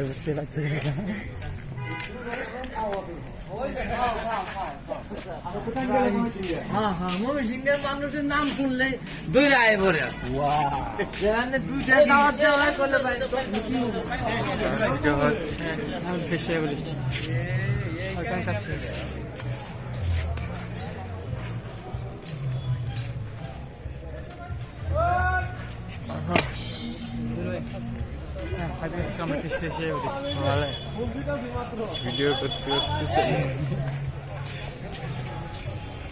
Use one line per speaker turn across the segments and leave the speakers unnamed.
বুঝতে পারছি ময়মনসিংহের মানুষের নাম শুনলে দুই রায় ভরে দুইটা দাওয়াত দেওয়া হয় করলে
ভিডিও করতে করতে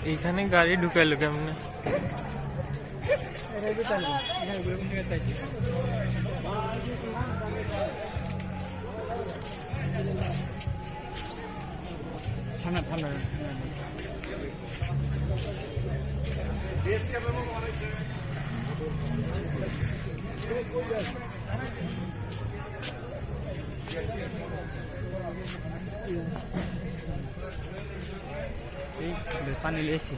এইখানে গাড়ি ঢুকাইলো কেমনে
ঠান্ডা ঠান্ডা पानी लेसी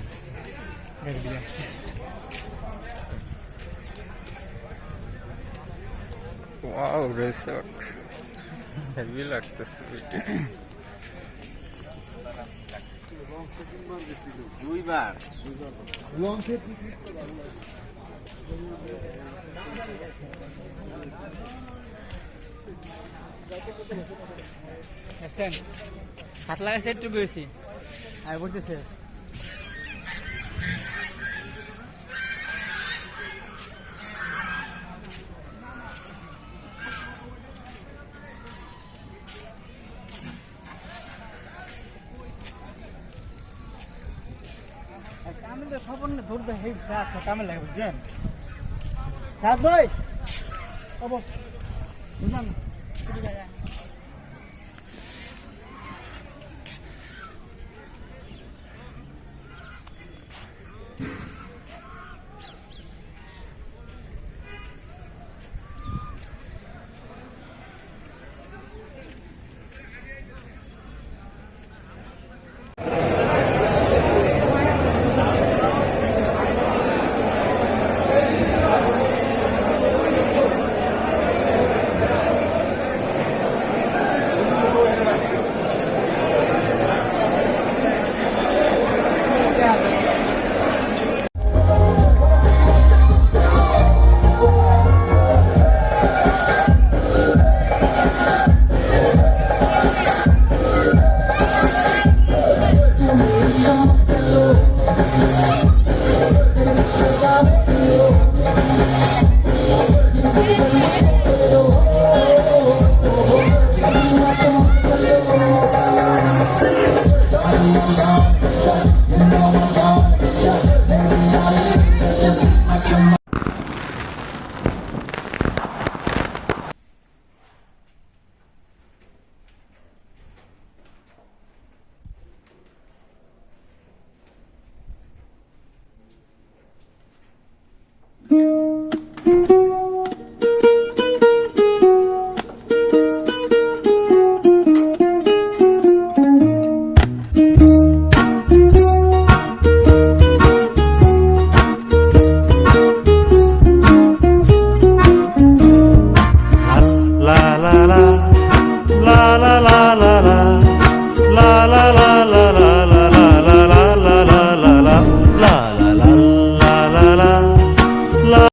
ওয়াও রিসর্ট হেভি লাগতেছে
দুইবার
হাত লাগাইছে একটু বেশি আর বলতে শেষ কামে খবর না ধরতে হেই কামে লাগে বুঝছেন সাত ভাই বুঝলাম